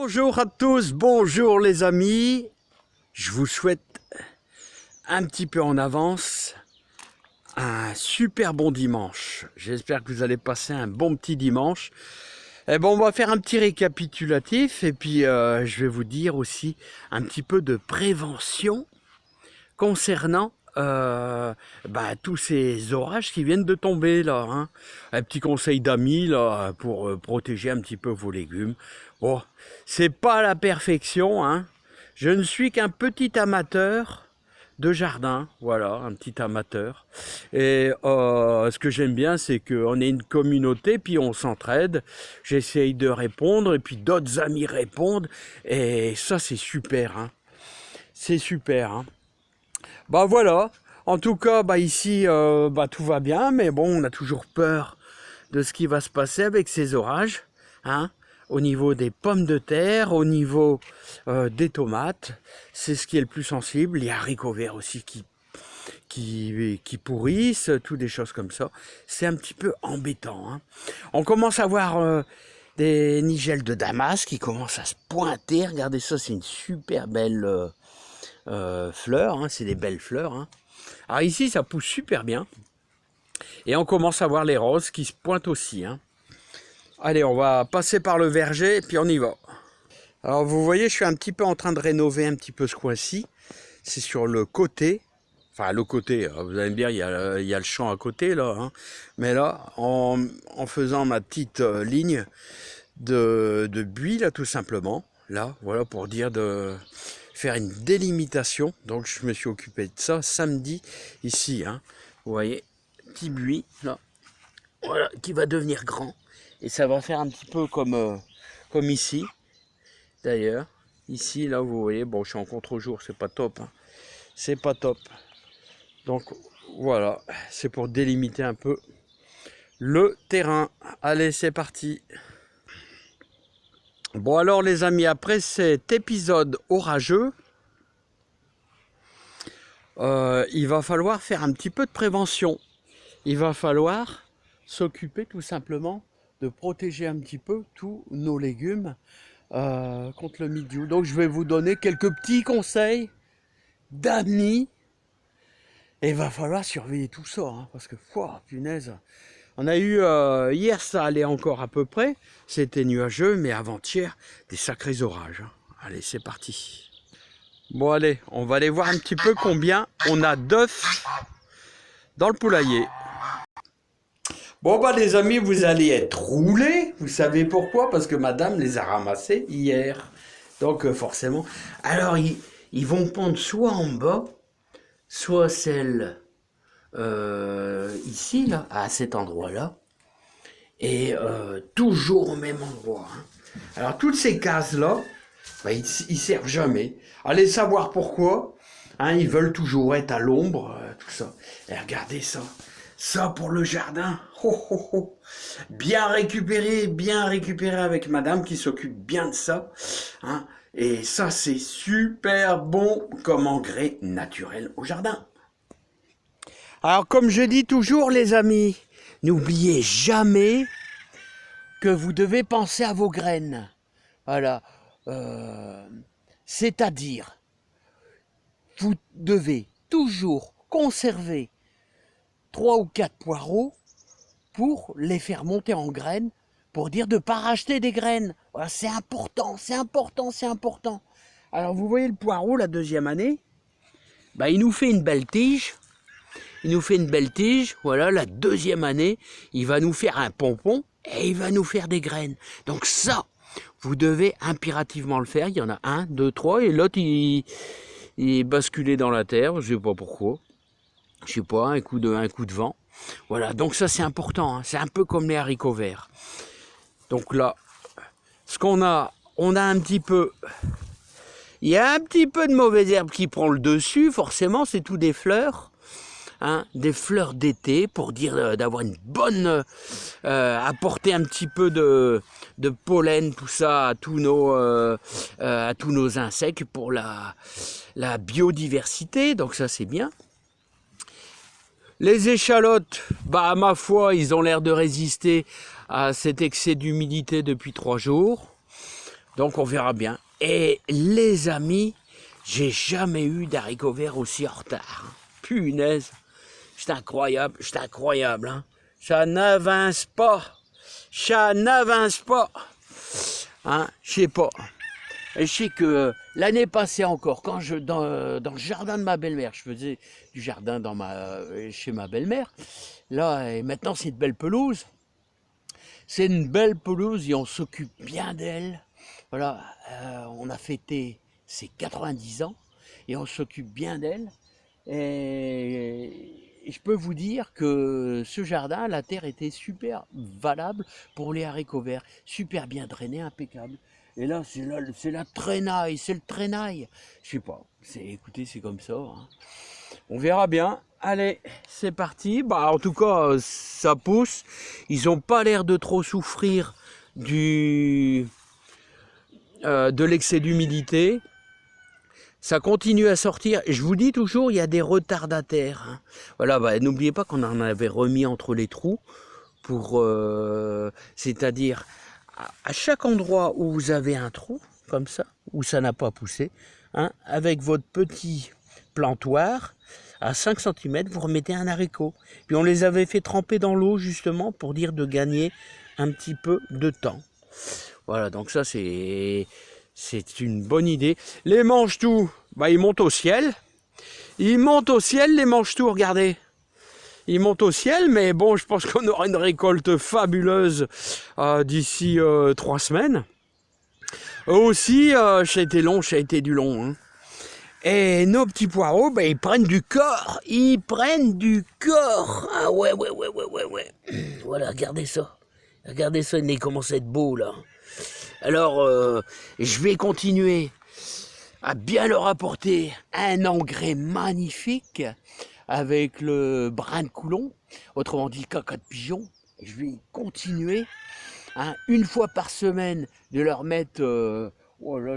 Bonjour à tous, bonjour les amis. Je vous souhaite un petit peu en avance un super bon dimanche. J'espère que vous allez passer un bon petit dimanche. Et bon, on va faire un petit récapitulatif et puis je vais vous dire aussi un petit peu de prévention concernant tous ces orages qui viennent de tomber là. Hein. Un petit conseil d'amis là pour protéger un petit peu vos légumes. Bon, c'est pas la perfection, hein. Je ne suis qu'un petit amateur de jardin, voilà, un petit amateur. Et ce que j'aime bien, c'est qu'on est une communauté, puis on s'entraide. J'essaye de répondre, et puis d'autres amis répondent. Et ça, c'est super, hein. C'est super, hein. Bah voilà, en tout cas, ici, tout va bien, mais bon, on a toujours peur de ce qui va se passer avec ces orages, hein, au niveau des pommes de terre, au niveau des tomates, c'est ce qui est le plus sensible, les haricots verts aussi qui pourrissent, toutes des choses comme ça, c'est un petit peu embêtant, hein. On commence à voir des nigelles de Damas qui commencent à se pointer, regardez ça, c'est une super belle fleur, hein, c'est des belles fleurs, hein. Alors ici ça pousse super bien et on commence à voir les roses qui se pointent aussi, hein. Allez, on va passer par le verger et puis on y va. Alors vous voyez, je suis un petit peu en train de rénover un petit peu ce coin-ci. C'est sur le côté, enfin le côté, vous allez me dire, il y a le champ à côté là, hein. Mais là, en faisant ma petite ligne de buis là tout simplement, là, voilà, pour dire de faire une délimitation. Donc je me suis occupé de ça samedi ici, hein. Vous voyez, petit buis là, voilà, qui va devenir grand et ça va faire un petit peu comme ici d'ailleurs. Ici là, vous voyez, bon, je suis en contre-jour, c'est pas top, hein. C'est pas top. Donc voilà, c'est pour délimiter un peu le terrain. Allez, c'est parti. Bon alors les amis, après cet épisode orageux, il va falloir faire un petit peu de prévention. Il va falloir s'occuper tout simplement de protéger un petit peu tous nos légumes contre le mildiou. Donc je vais vous donner quelques petits conseils d'amis. Et il va falloir surveiller tout ça, hein, parce que, punaise. On a eu, hier ça allait encore à peu près, c'était nuageux, mais avant-hier, des sacrés orages, hein. Allez, c'est parti. Bon allez, on va aller voir un petit peu combien on a d'œufs dans le poulailler. Bon les amis, vous allez être roulés, vous savez pourquoi? Parce que madame les a ramassés hier. Donc forcément, alors ils vont pondre soit en bas, soit celle ici, là, à cet endroit-là, et toujours au même endroit, hein. Alors toutes ces cases-là, ils servent jamais. Allez savoir pourquoi, hein, ils veulent toujours être à l'ombre, tout ça. Et regardez ça, ça pour le jardin, bien récupéré avec madame qui s'occupe bien de ça, hein. Et ça c'est super bon comme engrais naturel au jardin. Alors comme je dis toujours les amis, n'oubliez jamais que vous devez penser à vos graines. Voilà. C'est-à-dire, vous devez toujours conserver 3 ou 4 poireaux pour les faire monter en graines, pour dire de ne pas racheter des graines. Voilà, c'est important, c'est important, c'est important. Alors vous voyez le poireau la deuxième année, il nous fait une belle tige. Voilà, la deuxième année, il va nous faire un pompon et il va nous faire des graines. Donc ça, vous devez impérativement le faire. Il y en a 1, 2, 3 et l'autre, il est basculé dans la terre, je ne sais pas pourquoi. Je sais pas, un coup de vent. Voilà, donc ça c'est important, hein. C'est un peu comme les haricots verts. Donc là, ce qu'on a, on a un petit peu... Il y a un petit peu de mauvaise herbe qui prend le dessus, forcément, c'est tout des fleurs. Hein, des fleurs d'été pour dire d'avoir une bonne apporter un petit peu de pollen, tout ça à tous nos insectes pour la biodiversité, donc ça c'est bien. Les échalotes, à ma foi, ils ont l'air de résister à cet excès d'humidité depuis 3 jours. Donc on verra bien. Et les amis, j'ai jamais eu d'haricots verts aussi en retard. Punaise, c'est incroyable, hein. Ça n'avance pas. Ça n'avance pas. Hein, je sais pas. Et je sais que l'année passée encore, quand dans le jardin de ma belle-mère, je faisais du jardin chez ma belle-mère, là, et maintenant c'est une belle pelouse. C'est une belle pelouse et on s'occupe bien d'elle. Voilà, on a fêté ses 90 ans et on s'occupe bien d'elle. Et je peux vous dire que ce jardin, la terre était super valable pour les haricots verts, super bien drainé, impeccable. Et là, c'est la traînaille, c'est le traînail. Je sais pas, écoutez, c'est comme ça. Hein. On verra bien. Allez, c'est parti. Bah, en tout cas, ça pousse. Ils n'ont pas l'air de trop souffrir de l'excès d'humidité. Ça continue à sortir. Je vous dis toujours, il y a des retardataires. Hein. Voilà, bah, n'oubliez pas qu'on en avait remis entre les trous. C'est-à-dire, à chaque endroit où vous avez un trou, comme ça, où ça n'a pas poussé, hein, avec votre petit plantoir, à 5 cm, vous remettez un haricot. Puis on les avait fait tremper dans l'eau, justement, pour dire de gagner un petit peu de temps. Voilà, donc ça, c'est une bonne idée. Les mange-tout, bah, ils montent au ciel. Ils montent au ciel, les mange-tout, regardez. Ils montent au ciel, mais bon, je pense qu'on aura une récolte fabuleuse d'ici 3 semaines. Eux aussi, ça a été long, ça a été du long. Hein. Et nos petits poireaux, ben, ils prennent du corps. Ils prennent du corps. Ah ouais. Voilà, regardez ça. Regardez ça, il commence à être beau, là. Alors, je vais continuer à bien leur apporter un engrais magnifique avec le brin de coulon, autrement dit caca de pigeon. Je vais continuer, hein, une fois par semaine, de leur mettre, là,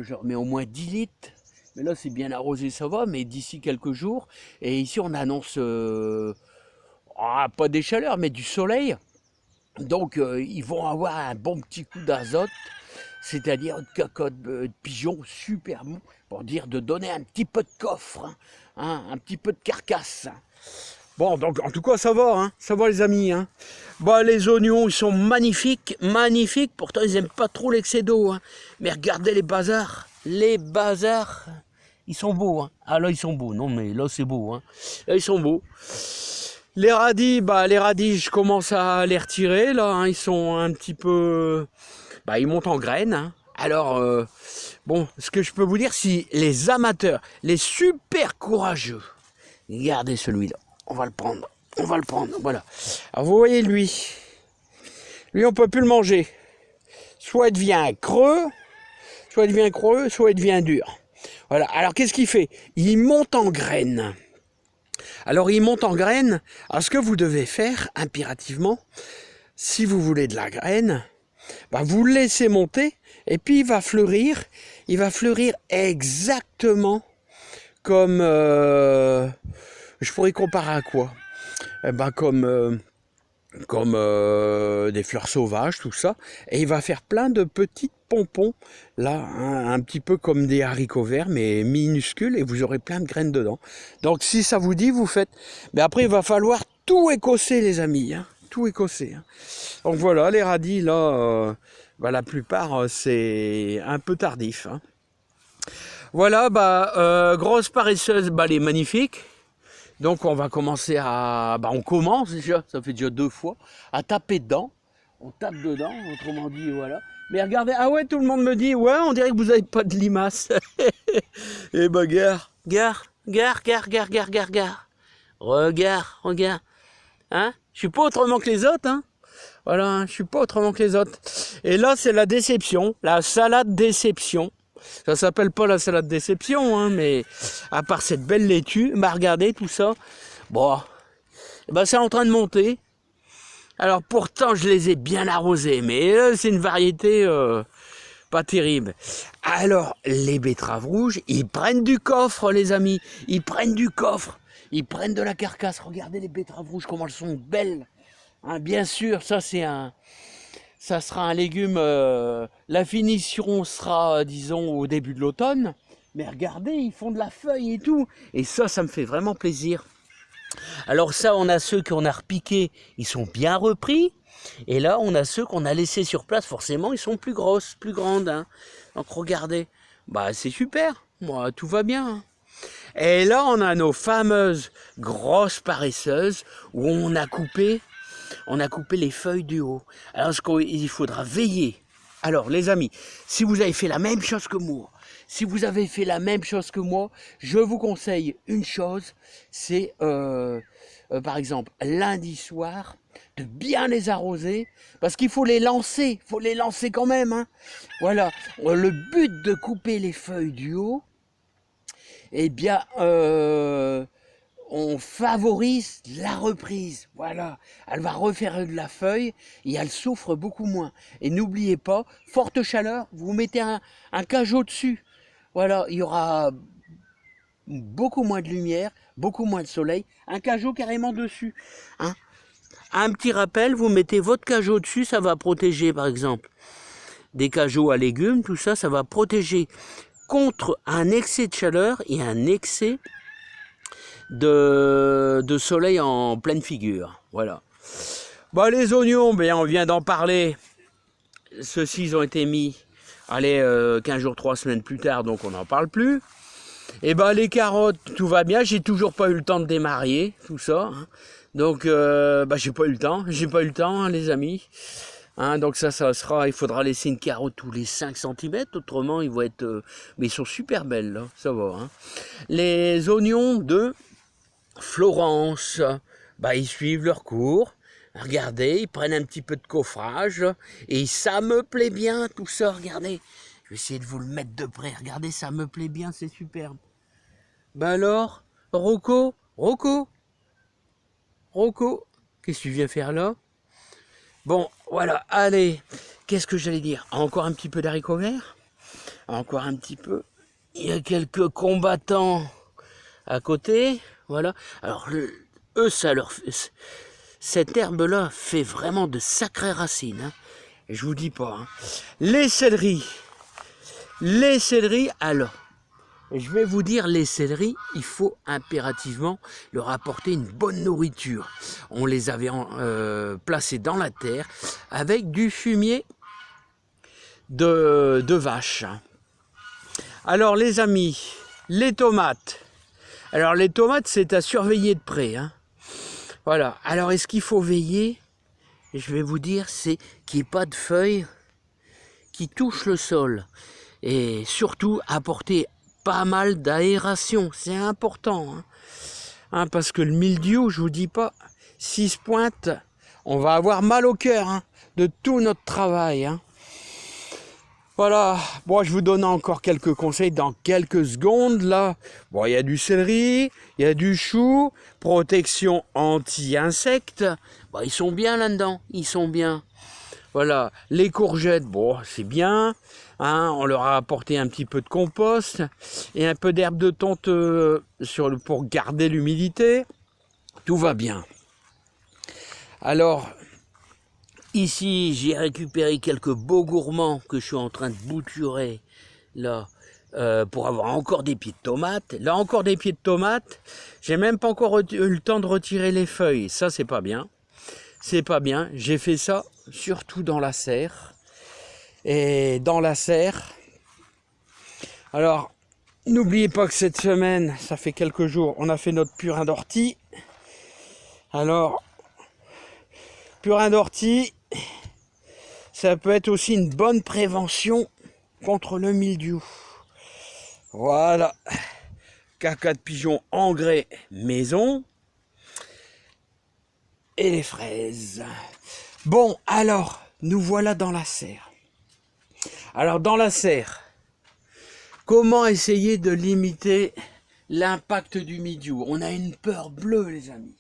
je leur mets au moins 10 litres. Mais là, c'est bien arrosé, ça va, mais d'ici quelques jours. Et ici, on annonce, pas des chaleurs, mais du soleil. Donc, ils vont avoir un bon petit coup d'azote, c'est-à-dire de caca de pigeon super bon, pour dire de donner un petit peu de coffre, hein, un petit peu de carcasse. Bon, donc en tout cas, ça va les amis. Hein. Bah, les oignons, ils sont magnifiques, pourtant ils n'aiment pas trop l'excès d'eau. Hein. Mais regardez les bazars, ils sont beaux. Hein. Ah là, ils sont beaux, non mais là c'est beau. Hein. Là, ils sont beaux. Les radis, je commence à les retirer, là, hein, ils sont un petit peu... ils montent en graines. Hein. Alors, bon, ce que je peux vous dire, si les amateurs, les super courageux, regardez celui-là, on va le prendre, voilà. Alors, vous voyez lui, on peut plus le manger. Soit il devient creux, soit il devient dur. Voilà, alors qu'est-ce qu'il fait? Il monte en graines. Alors, il monte en graines. Alors, ce que vous devez faire, impérativement, si vous voulez de la graine, vous le laissez monter, et puis il va fleurir exactement comme, je pourrais comparer à quoi? Comme des fleurs sauvages, tout ça, et il va faire plein de petits pompons, là, hein, un petit peu comme des haricots verts, mais minuscules, et vous aurez plein de graines dedans. Donc si ça vous dit, vous faites. Mais après, il va falloir tout écosser, les amis, hein, tout écosser. Hein. Donc voilà, les radis, là, la plupart, c'est un peu tardif. Hein. Voilà, grosse paresseuse, elle est magnifique. Donc on va commencer on commence déjà, ça fait déjà 2 fois, à taper dedans. On tape dedans, autrement dit, voilà. Mais regardez, ah ouais, tout le monde me dit, ouais, on dirait que vous n'avez pas de limaces. Et gare. Regarde. Hein, je suis pas autrement que les autres, hein. Voilà, hein, je suis pas autrement que les autres. Et là, c'est la déception, la salade déception. Ça s'appelle pas la salade déception, hein, mais à part cette belle laitue, regardez tout ça. Bon, c'est en train de monter. Alors pourtant, je les ai bien arrosés, mais c'est une variété pas terrible. Alors, les betteraves rouges, ils prennent du coffre, les amis. Ils prennent du coffre. Ils prennent de la carcasse. Regardez les betteraves rouges, comment elles sont belles. Hein, bien sûr, ça c'est ça sera un légume, la finition sera, disons, au début de l'automne. Mais regardez, ils font de la feuille et tout. Et ça me fait vraiment plaisir. Alors ça, on a ceux qu'on a repiqués, ils sont bien repris. Et là, on a ceux qu'on a laissés sur place. Forcément, ils sont plus grosses, plus grandes. Hein. Donc regardez, bah c'est super. Moi, tout va bien. Hein. Et là, on a nos fameuses grosses paresseuses où on a coupé les feuilles du haut. Alors, il faudra veiller. Alors, les amis, si vous avez fait la même chose que moi, je vous conseille une chose, c'est, par exemple, lundi soir, de bien les arroser, parce qu'il faut les lancer, quand même. Hein. Voilà, le but de couper les feuilles du haut, eh bien, on favorise la reprise. Voilà, elle va refaire de la feuille et elle souffre beaucoup moins. Et n'oubliez pas, forte chaleur, vous mettez un cajot dessus. Voilà, il y aura beaucoup moins de lumière, beaucoup moins de soleil, un cajot carrément dessus. Hein. Un petit rappel, vous mettez votre cajot dessus, ça va protéger par exemple des cajots à légumes, tout ça, ça va protéger contre un excès de chaleur et un excès de soleil en pleine figure. Voilà. Bon, les oignons, ben, on vient d'en parler. Ceux-ci, ils ont été mis, 15 jours, 3 semaines plus tard, donc on n'en parle plus. Et ben, les carottes, tout va bien. J'ai toujours pas eu le temps de démarrer, tout ça. Hein. Donc, j'ai pas eu le temps. Hein, les amis. Hein, donc ça sera, il faudra laisser une carotte tous les 5 cm, autrement ils vont être, mais ils sont super belles là, ça va. Hein. Les oignons de Florence, ils suivent leur cours, regardez, ils prennent un petit peu de coffrage, et ça me plaît bien tout ça, regardez. Je vais essayer de vous le mettre de près, regardez, ça me plaît bien, c'est superbe. Alors, Rocco, qu'est-ce que tu viens faire là? Bon, voilà, allez, qu'est-ce que j'allais dire? Encore un petit peu d'haricots verts? Encore un petit peu. Il y a quelques combattants à côté, voilà. Alors, eux, cette herbe-là fait vraiment de sacrées racines. Hein. Et je vous dis pas. Hein. Les céleris, alors, je vais vous dire, les céleris, il faut impérativement leur apporter une bonne nourriture. On les avait placés dans la terre avec du fumier de vache. Alors les amis, les tomates. Alors les tomates, c'est à surveiller de près. Hein. Voilà. Alors est-ce qu'il faut veiller? Je vais vous dire, c'est qu'il n'y ait pas de feuilles qui touchent le sol. Et surtout, apporter pas mal d'aération, c'est important. Hein, parce que le mildiou, je vous dis pas, s'il se pointe, on va avoir mal au cœur de tout notre travail. Hein. Voilà, bon, je vous donne encore quelques conseils dans quelques secondes. Là, bon, il y a du céleri, il y a du chou, protection anti-insectes. Bon, ils sont bien là-dedans, ils sont bien. Voilà, les courgettes, bon, c'est bien. Hein, on leur a apporté un petit peu de compost et un peu d'herbe de tonte pour garder l'humidité. Tout va bien. Alors, ici, j'ai récupéré quelques beaux gourmands que je suis en train de bouturer là pour avoir encore des pieds de tomates. Là, encore des pieds de tomates. J'ai même pas encore eu le temps de retirer les feuilles. Ça, c'est pas bien. C'est pas bien. J'ai fait ça surtout dans la serre. Et dans la serre, alors n'oubliez pas que cette semaine, ça fait quelques jours, on a fait notre purin d'ortie. Alors, purin d'ortie, ça peut être aussi une bonne prévention contre le mildiou. Voilà, caca de pigeon engrais maison et les fraises. Bon, alors, nous voilà dans la serre. Alors dans la serre, comment essayer de limiter l'impact du mildiou? On a une peur bleue, les amis.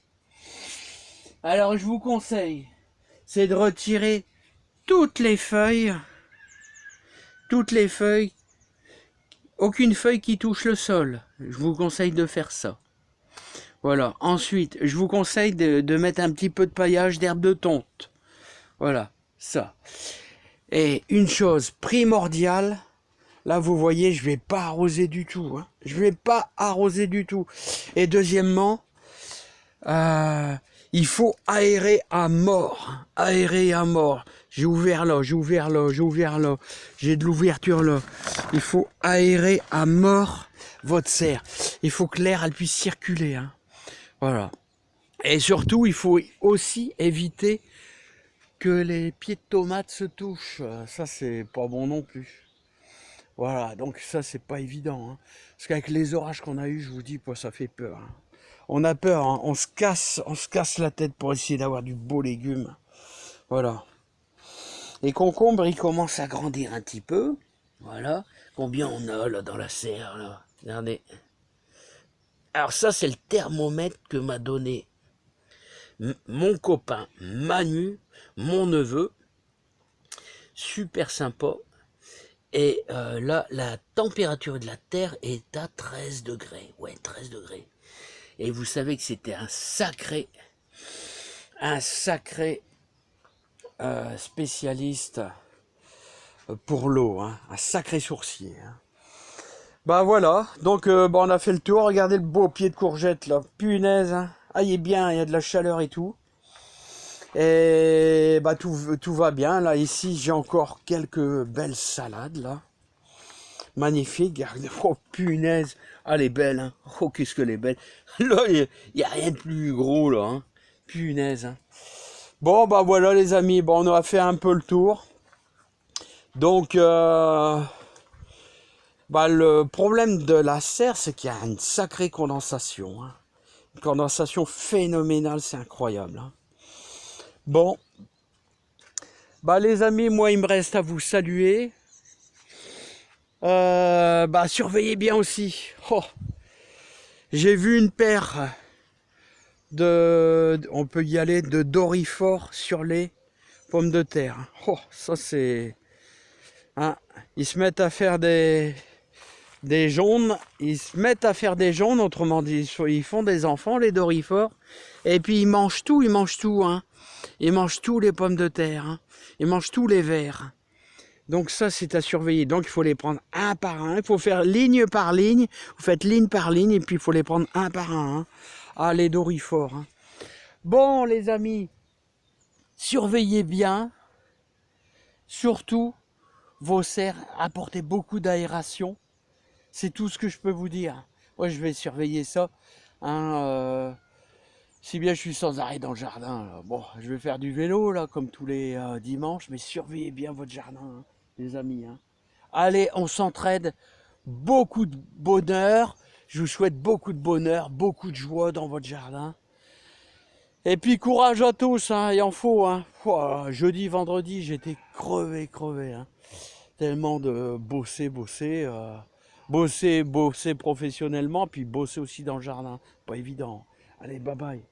Alors je vous conseille, c'est de retirer toutes les feuilles, aucune feuille qui touche le sol. Je vous conseille de faire ça. Voilà. Ensuite, je vous conseille de mettre un petit peu de paillage d'herbe de tonte. Voilà. ça. Et une chose primordiale, là vous voyez, je vais pas arroser du tout. Hein. Je vais pas arroser du tout. Et deuxièmement, il faut aérer à mort. Aérer à mort. J'ai ouvert là, j'ai ouvert là, j'ai ouvert là. J'ai de l'ouverture là. Il faut aérer à mort votre serre. Il faut que l'air elle puisse circuler. Hein. Voilà. Et surtout, il faut aussi éviter que les pieds de tomates se touchent. Ça, c'est pas bon non plus. Voilà, donc ça, c'est pas évident. Hein. Parce qu'avec les orages qu'on a eu, je vous dis, ça fait peur. Hein. On a peur, hein. On se casse la tête pour essayer d'avoir du beau légume. Voilà. Les concombres, ils commencent à grandir un petit peu. Voilà. Combien on a là dans la serre, là? Regardez. Alors ça, c'est le thermomètre que m'a donné mon copain Manu, mon neveu. Super sympa. Et là, la température de la terre est à 13 degrés. Ouais, 13 degrés. Et vous savez que c'était un sacré spécialiste pour l'eau, hein, un sacré sourcier. Hein. Bah voilà, donc on a fait le tour. Regardez le beau pied de courgette là, punaise. Hein. Ah, il est bien, il y a de la chaleur et tout. Et bah tout va bien. Là, ici, j'ai encore quelques belles salades là. Magnifique, regardez, oh punaise, ah elle est belle, hein. Oh qu'est-ce qu'elle est belle, là il n'y a rien de plus gros là, hein. Punaise. Hein. Bon bah voilà les amis, bon, on a fait un peu le tour, donc bah, le problème de la serre c'est qu'il y a une sacrée condensation, hein. Une condensation phénoménale, c'est incroyable. Hein. Bon, bah les amis, moi il me reste à vous saluer. Bah surveillez bien aussi. Oh, j'ai vu une paire on peut y aller, de dorifort sur les pommes de terre. Oh, ça c'est... Hein, ils se mettent à faire des jaunes, ils se mettent à faire des jaunes, autrement dit, ils font des enfants, les dorifort, et puis ils mangent tout, hein. Ils mangent tous les pommes de terre, hein. Ils mangent tous les vers. Donc ça, c'est à surveiller. Donc il faut les prendre un par un. Il faut faire ligne par ligne. Vous faites ligne par ligne et puis il faut les prendre un par un. Hein. Ah, les dorifort. Hein. Bon, les amis, surveillez bien. Surtout, vos serres, apportez beaucoup d'aération. C'est tout ce que je peux vous dire. Moi, je vais surveiller ça. Hein, si bien je suis sans arrêt dans le jardin. Là. Bon, je vais faire du vélo, là, comme tous les dimanches. Mais surveillez bien votre jardin. Hein. Les amis. Hein. Allez, on s'entraide. Beaucoup de bonheur. Je vous souhaite beaucoup de bonheur, beaucoup de joie dans votre jardin. Et puis courage à tous, hein, il en faut. Hein. Oh, jeudi, vendredi, j'étais crevé. Hein. Tellement de bosser, bosser professionnellement, puis bosser aussi dans le jardin. Pas évident. Allez, bye bye.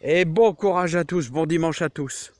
Et bon courage à tous, bon dimanche à tous.